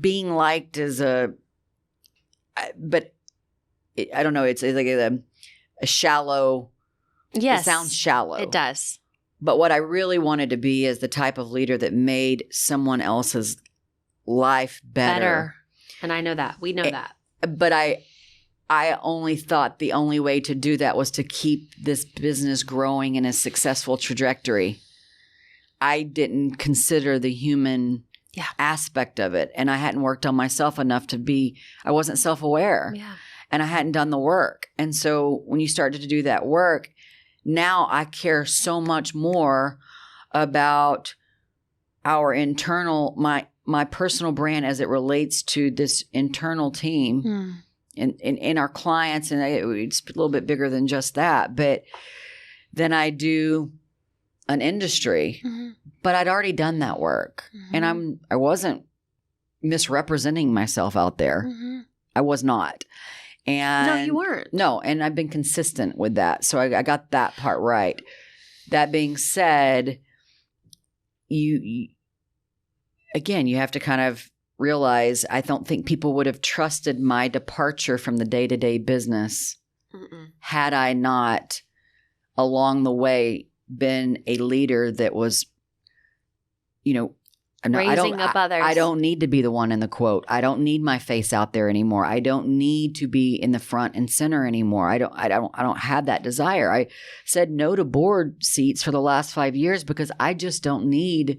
being liked is but I don't know. It's like a shallow. Yes. It sounds shallow. It does. But what I really wanted to be is the type of leader that made someone else's life better. And I know that. We know that. But I only thought the only way to do that was to keep this business growing in a successful trajectory. I didn't consider the human aspect of it. And I hadn't worked on myself enough I wasn't self-aware. Yeah. And I hadn't done the work. And so when you started to do that work, now I care so much more about our internal, my personal brand as it relates to this internal team and our clients. And it's a little bit bigger than just that. But then I do an industry, but I'd already done that work. And I wasn't misrepresenting myself out there. I was not. And no, you weren't. No, and I've been consistent with that. So I got that part right. That being said, you have to kind of realize I don't think people would have trusted my departure from the day-to-day business had I not along the way been a leader that was, raising up others. I don't need to be the one in the quote. I don't need my face out there anymore. I don't need to be in the front and center anymore. I don't have that desire. I said no to board seats for the last 5 years because I just don't need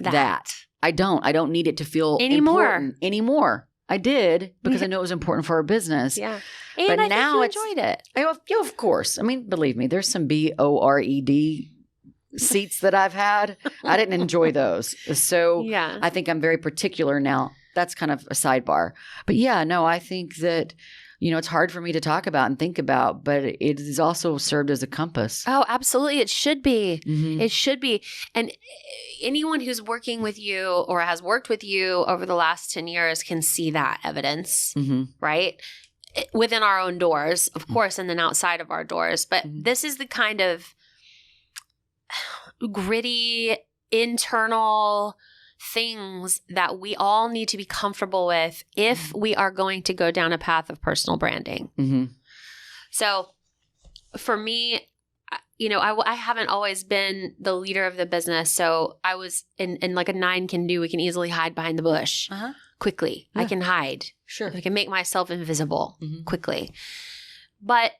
that. I don't need it to feel important anymore. I did because I know it was important for our business. Yeah. And but now think you enjoyed it. Of course. I mean, believe me, there's some BORED seats that I've had. I didn't enjoy those. So I think I'm very particular now. That's kind of a sidebar. But I think that, it's hard for me to talk about and think about, but it has also served as a compass. Oh, absolutely. It should be. It should be. And anyone who's working with you or has worked with you over the last 10 years can see that evidence, right? Within our own doors, of course, and then outside of our doors. But this is the kind of gritty, internal things that we all need to be comfortable with if we are going to go down a path of personal branding. So for me, I haven't always been the leader of the business. So I was in like a 9 can do. We can easily hide behind the bush quickly. I can hide. Sure. I can make myself invisible quickly. But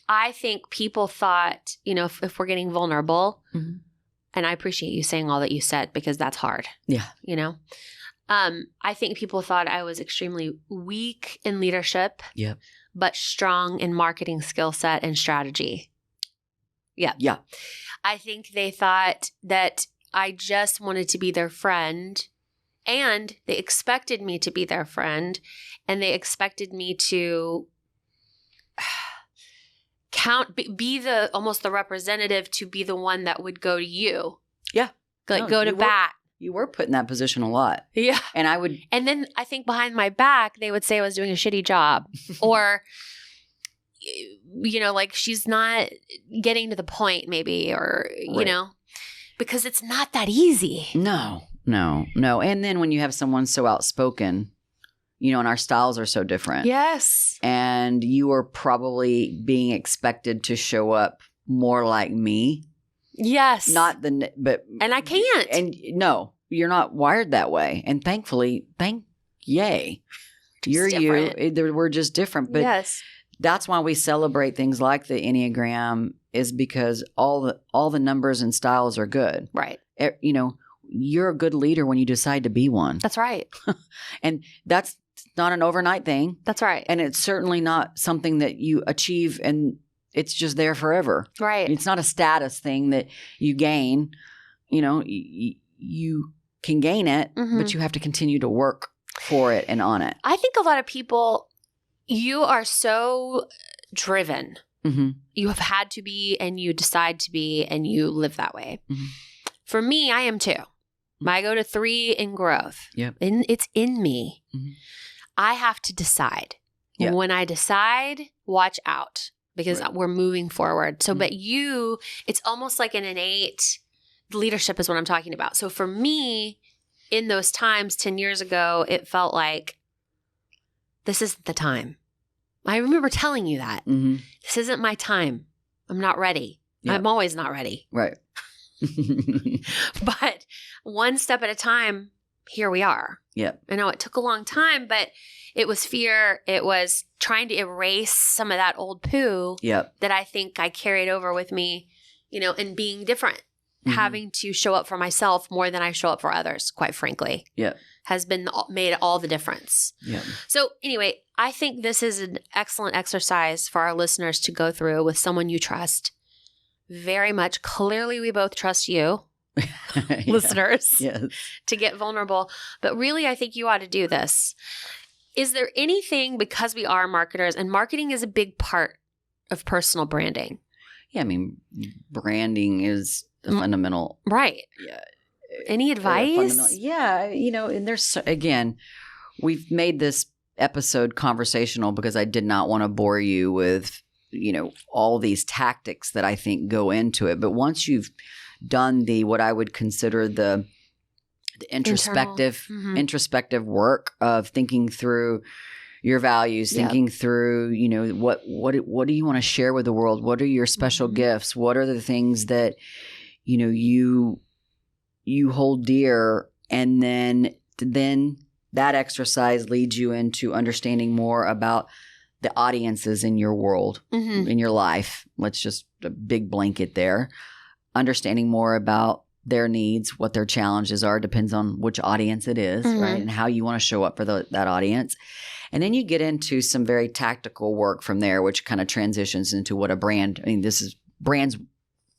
I think people thought, if we're getting vulnerable, and I appreciate you saying all that you said because that's hard. Yeah. I think people thought I was extremely weak in leadership, but strong in marketing skill set and strategy. Yeah. I think they thought that I just wanted to be their friend, and they expected me to be their friend, and they expected me to be the almost the representative, to be the one that would go to you. Yeah. Go to bat. You were put in that position a lot. Yeah. And I would. And then I think behind my back, they would say I was doing a shitty job or, like she's not getting to the point maybe, or, because it's not that easy. No. And then when you have someone so outspoken, and our styles are so different. Yes. And you are probably being expected to show up more like me. Yes. And I can't. And no, you're not wired that way. And thankfully, yay. You're different. We're just different. But yes. That's why we celebrate things like the Enneagram, is because all the numbers and styles are good. Right. You're a good leader when you decide to be one. That's right. And that's not an overnight thing. That's right. And it's certainly not something that you achieve and it's just there forever. Right. It's not a status thing that you gain. You can gain it, but you have to continue to work for it and on it. I think a lot of people, you are so driven. Mm-hmm. You have had to be, and you decide to be, and you live that way. Mm-hmm. For me, I am too. I go to 3 in growth. Yep. And it's in me. Mm-hmm. I have to decide. Yep. When I decide, watch out, because we're moving forward. So, but it's almost like an innate leadership is what I'm talking about. So for me, in those times 10 years ago, it felt like this isn't the time. I remember telling you that. Mm-hmm. This isn't my time. I'm not ready. Yep. I'm always not ready. Right. But one step at a time, here we are. Yep. I know it took a long time, but it was fear. It was trying to erase some of that old poo that I think I carried over with me, and being different, having to show up for myself more than I show up for others, quite frankly. Yep. Has made all the difference. Yep. So anyway, I think this is an excellent exercise for our listeners to go through with someone you trust very much. Clearly, we both trust you, listeners, to get vulnerable. But really, I think you ought to do this. Is there anything, because we are marketers, and marketing is a big part of personal branding? Yeah, I mean, branding is a fundamental. Right. Yeah. Any advice? Yeah. And there's, again, we've made this episode conversational because I did not want to bore you with, all these tactics that I think go into it. But once you've done what I would consider the introspective work of thinking through your values, thinking through, what do you want to share with the world? What are your special gifts? What are the things that, you hold dear? And then that exercise leads you into understanding more about the audiences in your world, in your life. Let's just a big blanket there. Understanding more about their needs, what their challenges are, depends on which audience it is, right? And how you want to show up for that audience. And then you get into some very tactical work from there, which kind of transitions into what a brand, this is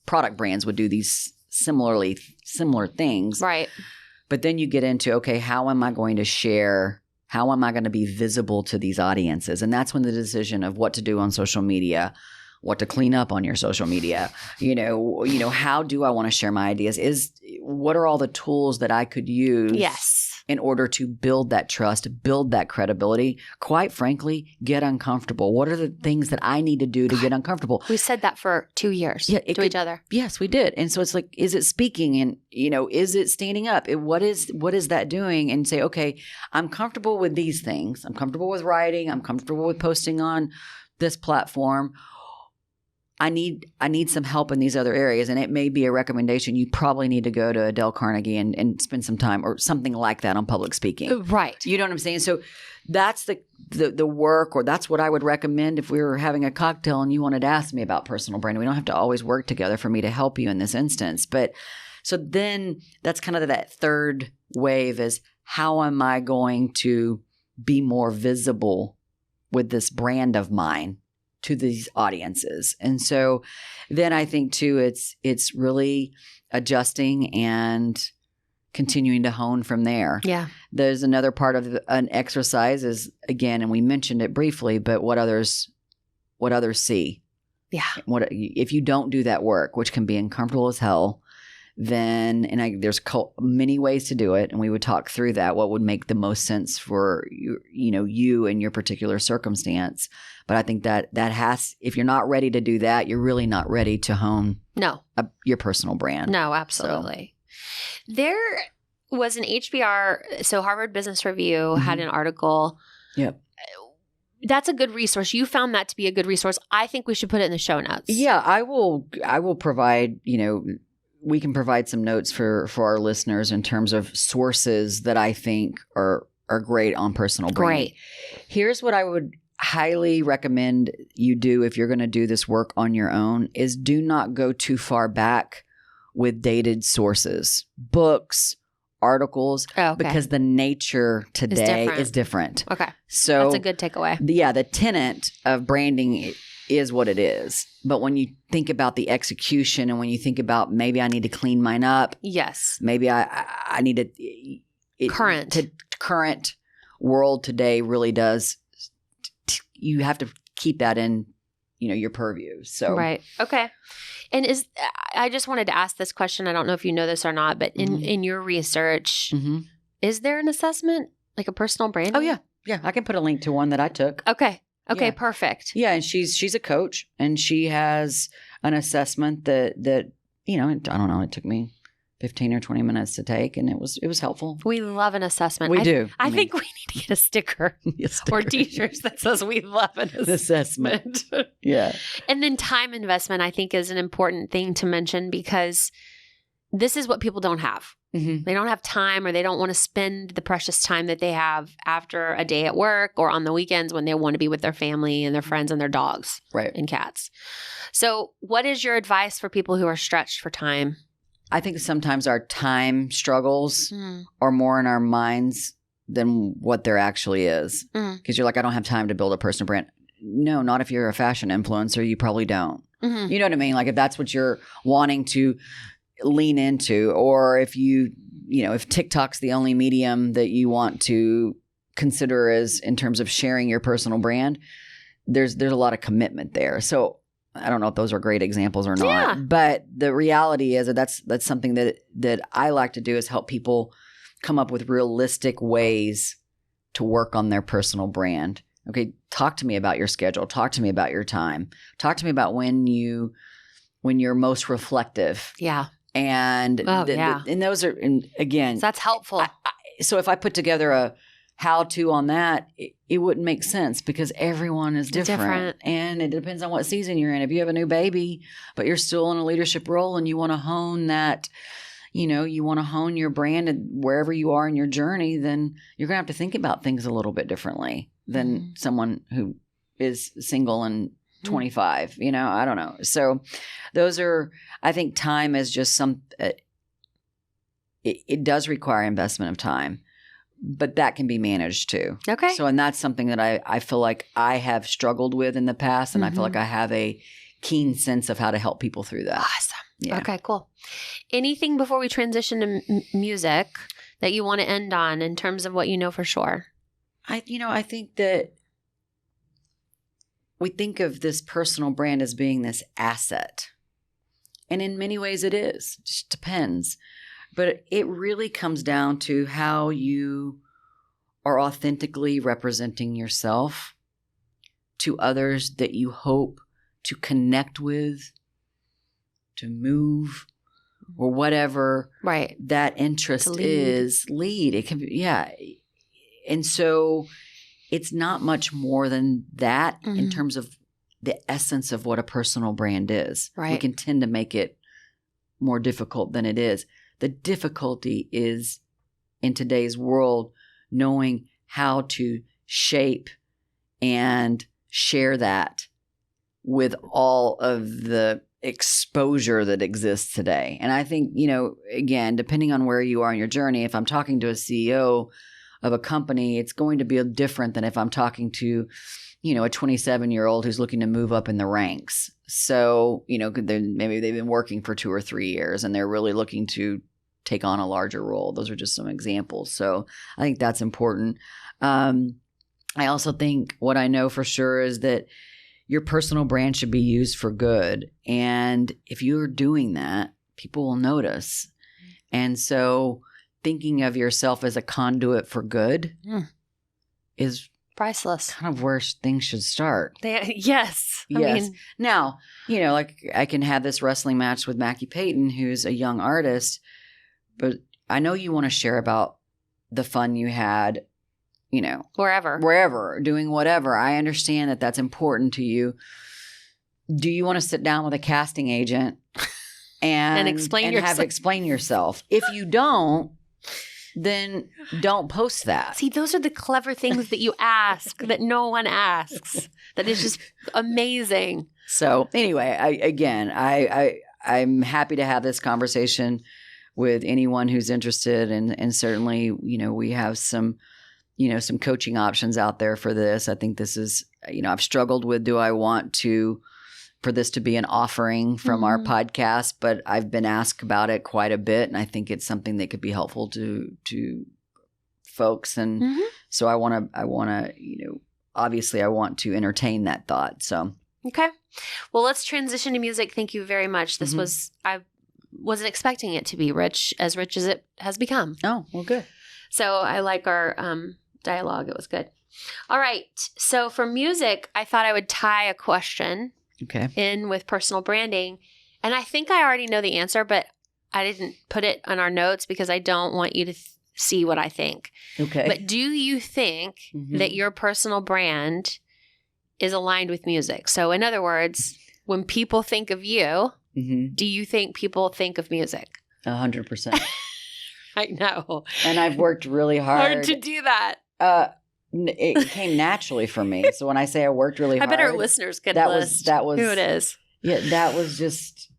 product brands would do these similar things. Right. But then you get into, okay, how am I going to share? How am I going to be visible to these audiences? And that's when the decision of what to do on social media, what to clean up on your social media, how do I want to share my ideas? What are all the tools that I could use in order to build that trust, build that credibility? Quite frankly, get uncomfortable. What are the things that I need to do to get uncomfortable? We said that for 2 years to each other. Yes, we did. And so it's like, is it speaking and, is it standing up? What is that doing? And say, okay, I'm comfortable with these things. I'm comfortable with writing. I'm comfortable with posting on this platform. I need some help in these other areas. And it may be a recommendation. You probably need to go to Dale Carnegie and spend some time or something like that on public speaking. Right. You know what I'm saying? So that's the work, or that's what I would recommend if we were having a cocktail and you wanted to ask me about personal branding. We don't have to always work together for me to help you in this instance. But so then that's kind of that third wave is, how am I going to be more visible with this brand of mine to these audiences? And so then I think too, it's really adjusting and continuing to hone from there. Yeah. There's another part of an exercise is, again, and we mentioned it briefly, but what others see. Yeah. If you don't do that work, which can be uncomfortable as hell, then, and there's many ways to do it, and we would talk through that, what would make the most sense for you and your particular circumstance. But I think that if you're not ready to do that, you're really not ready to hone your personal brand. No, absolutely. So. There was an HBR, so Harvard Business Review had an article. Yep. That's a good resource. You found that to be a good resource. I think we should put it in the show notes. Yeah, I will provide, we can provide some notes for our listeners in terms of sources that I think are great on personal branding. Great. Here's what I would highly recommend you do if you're going to do this work on your own is do not go too far back with dated sources, books, articles, because the nature today is different. Okay. So that's a good takeaway. The tenet of branding is what it is. But when you think about the execution and when you think about maybe I need to clean mine up. Yes. Maybe I need to current world today really does. You have to keep that in, your purview. So right. Okay. And I just wanted to ask this question. I don't know if you know this or not, but in your research, is there an assessment, like a personal brand? Oh yeah. Yeah. I can put a link to one that I took. Okay. Okay. Yeah. Perfect. Yeah. And she's a coach and she has an assessment that, I don't know, it took me 15 or 20 minutes to take, and it was helpful. We love an assessment. We do. I think we need to get a sticker or t-shirts that says we love an assessment. Yeah. And then time investment, I think, is an important thing to mention because this is what people don't have. Mm-hmm. They don't have time, or they don't want to spend the precious time that they have after a day at work or on the weekends when they want to be with their family and their friends and their dogs and cats. So what is your advice for people who are stretched for time? I think sometimes our time struggles are more in our minds than what there actually is. Because you're like, I don't have time to build a personal brand. No, not if you're a fashion influencer. You probably don't. Mm-hmm. You know what I mean? Like if that's what you're wanting to lean into, or if if TikTok's the only medium that you want to consider as in terms of sharing your personal brand, there's a lot of commitment there. So I don't know if those are great examples or not, but the reality is that that's something that I like to do is help people come up with realistic ways to work on their personal brand. Okay, talk to me about your schedule. Talk to me about your time. Talk to me about when you're most reflective. Yeah. And and those are, and again, so that's helpful. So if I put together a how-to on that, it wouldn't make sense because everyone is different. And it depends on what season you're in. If you have a new baby, but you're still in a leadership role and you want to hone that, you want to hone your brand and wherever you are in your journey, then you're going to have to think about things a little bit differently than someone who is single and 25, I don't know. So those are, I think time is just it does require investment of time. But that can be managed too. Okay. So, and that's something that I feel like I have struggled with in the past. And I feel like I have a keen sense of how to help people through that. Awesome. Yeah. Okay, cool. Anything before we transition to music that you want to end on in terms of what you know for sure? I think that we think of this personal brand as being this asset. And in many ways it is. It just depends. But it really comes down to how you are authentically representing yourself to others that you hope to connect with, to move, or whatever that interest is. Lead. It can be, And so it's not much more than that in terms of the essence of what a personal brand is. Right. We can tend to make it more difficult than it is. The difficulty is in today's world knowing how to shape and share that with all of the exposure that exists today. And I think, again, depending on where you are in your journey, if I'm talking to a CEO of a company, it's going to be different than if I'm talking to, a 27-year-old who's looking to move up in the ranks. So, maybe they've been working for 2 or 3 years and they're really looking to take on a larger role. Those are just some examples. So I think that's important. I also think what I know for sure is that your personal brand should be used for good. And if you're doing that, people will notice. And so thinking of yourself as a conduit for good is priceless. Kind of where things should start. Yes. I mean, now, like I can have this wrestling match with Mackie Payton, who's a young artist, but I know you want to share about the fun you had, wherever, doing whatever. I understand that that's important to you. Do you want to sit down with a casting agent and explain yourself? If you don't, then don't post that. See, those are the clever things that you ask that no one asks. That is just amazing. So anyway, I'm happy to have this conversation with anyone who's interested, and certainly, we have some coaching options out there for this. I think this is, I've struggled with, do I want for this to be an offering from our podcast, but I've been asked about it quite a bit, and I think it's something that could be helpful to folks. And so I want to, obviously I want to entertain that thought. So. Okay. Well, let's transition to music. Thank you very much. This I wasn't expecting it to be rich as it has become. Oh, well, good. So I like our dialogue. It was good. All right. So for music, I thought I would tie a question in with personal branding. And I think I already know the answer, but I didn't put it on our notes because I don't want you to see what I think. Okay. But do you think that your personal brand is aligned with music? So in other words, when people think of you, do you think people think of music? 100%. I know. And I've worked really hard to do that. It came naturally for me. So when I say I worked really hard, I bet our listeners could list that was who it is. Yeah, that was just,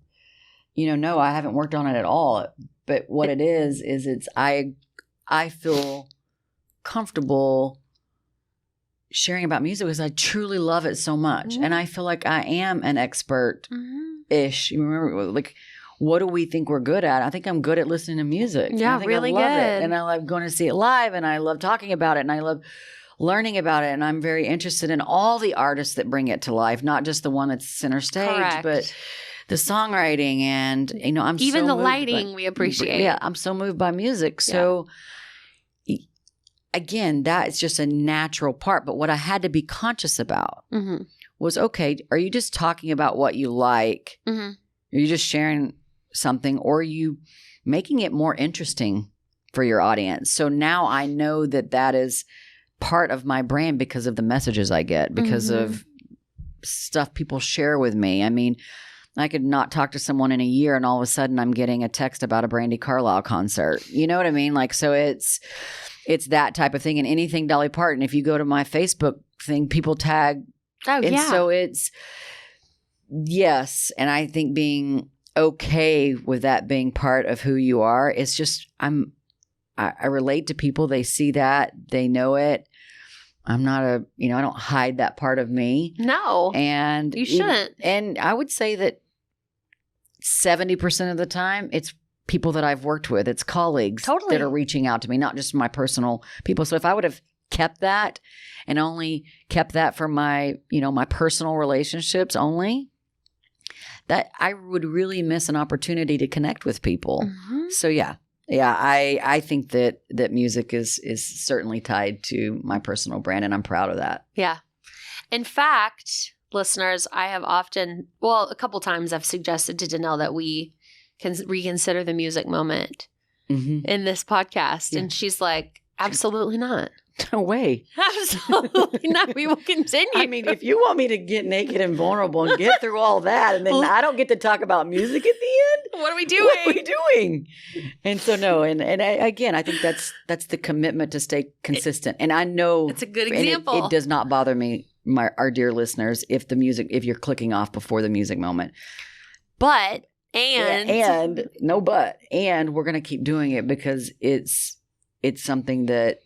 no, I haven't worked on it at all. But what it is it's I feel comfortable sharing about music because I truly love it so much, and I feel like I am an expert-ish. You remember, like, what do we think we're good at? I think I'm good at listening to music. Yeah, I think really I love good. it, and I love going to see it live, and I love talking about it, and I love learning about it, and I'm very interested in all the artists that bring it to life, not just the one that's center stage, but the songwriting, and I'm even so the moved lighting we appreciate. Yeah, I'm so moved by music. So again, that is just a natural part. But what I had to be conscious about was, okay, are you just talking about what you like? Are you just sharing something, or are you making it more interesting for your audience? So now I know that is part of my brand because of the messages I get, because of stuff people share with me. I mean, I could not talk to someone in a year and all of a sudden I'm getting a text about a Brandi Carlile concert. You know what I mean? Like, so it's that type of thing. And anything Dolly Parton, if you go to my Facebook thing, people tag. Oh, and so it's, yes. And I think being okay with that being part of who you are, it's just, I relate to people. They see that, they know it. I'm not I don't hide that part of me. No. And you shouldn't. And I would say that 70% of the time it's people that I've worked with. It's colleagues that are reaching out to me, not just my personal people. So if I would have kept that and only kept that for my, my personal relationships only, that I would really miss an opportunity to connect with people. So yeah, I think that music is certainly tied to my personal brand, and I'm proud of that. Yeah. In fact, listeners, I have often, a couple times I've suggested to Danelle that we can reconsider the music moment in this podcast. Yeah. And she's like, absolutely not. No way. Absolutely not. We will continue. I mean, if you want me to get naked and vulnerable and get through all that, and then I don't get to talk about music at the end, what are we doing? What are we doing? And so no, and again, I think that's the commitment to stay consistent. And I know it's a good example. It does not bother me, our dear listeners, if you're clicking off before the music moment. But and we're going to keep doing it because it's something that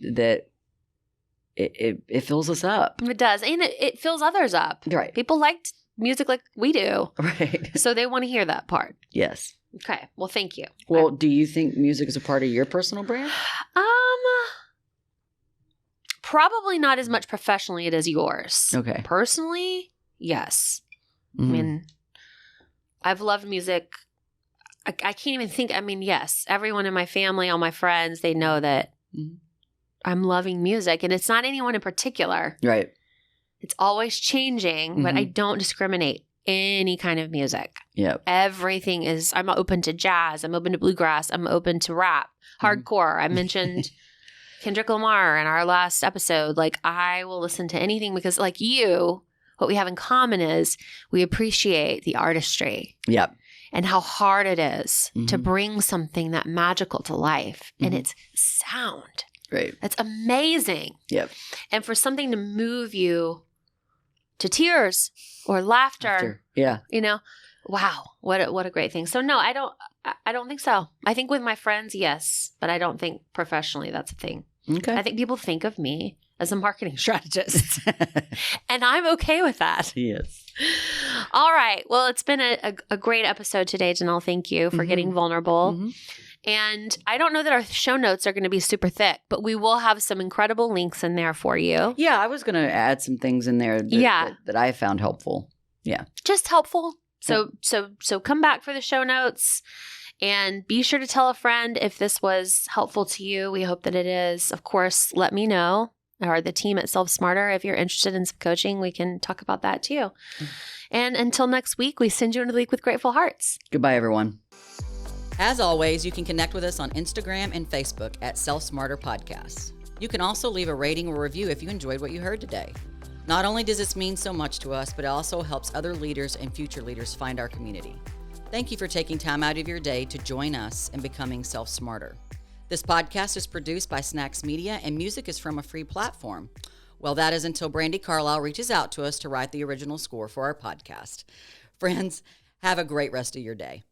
it fills us up. It does. And it fills others up. Right. People like music like we do. Right. So they want to hear that part. Yes. Okay. Well, thank you. Well, do you think music is a part of your personal brand? Probably not as much professionally as yours. Okay. Personally, yes. I mean, I've loved music I can't even think. I mean, yes, everyone in my family, all my friends, they know that I'm loving music, and it's not anyone in particular. Right. It's always changing, but I don't discriminate any kind of music. Yep. Everything is, I'm open to jazz. I'm open to bluegrass. I'm open to rap, hardcore. I mentioned Kendrick Lamar in our last episode. Like, I will listen to anything because, like you, what we have in common is we appreciate the artistry. Yep. And how hard it is to bring something that magical to life. And it's sound. Right. That's amazing. Yep. And for something to move you to tears or laughter. Yeah. You know, wow, what a great thing. So no, I don't think so. I think with my friends, yes, but I don't think professionally that's a thing. Okay. I think people think of me as a marketing strategist, and I'm okay with that. Yes. All right. Well, it's been a great episode today, Janelle. Thank you for getting vulnerable. And I don't know that our show notes are going to be super thick, but we will have some incredible links in there for you. Yeah, I was going to add some things in there that I found helpful. Yeah. Just helpful. So come back for the show notes and be sure to tell a friend if this was helpful to you. We hope that it is. Of course, let me know, or the team at Self Smarter, if you're interested in some coaching, we can talk about that too. And until next week, we send you into the week with grateful hearts. Goodbye, everyone. As always, you can connect with us on Instagram and Facebook at Self Smarter Podcasts. You can also leave a rating or review if you enjoyed what you heard today. Not only does this mean so much to us, but it also helps other leaders and future leaders find our community. Thank you for taking time out of your day to join us in becoming Self Smarter. This podcast is produced by Snacks Media, and music is from a free platform. Well, that is until Brandy Carlisle reaches out to us to write the original score for our podcast. Friends, have a great rest of your day.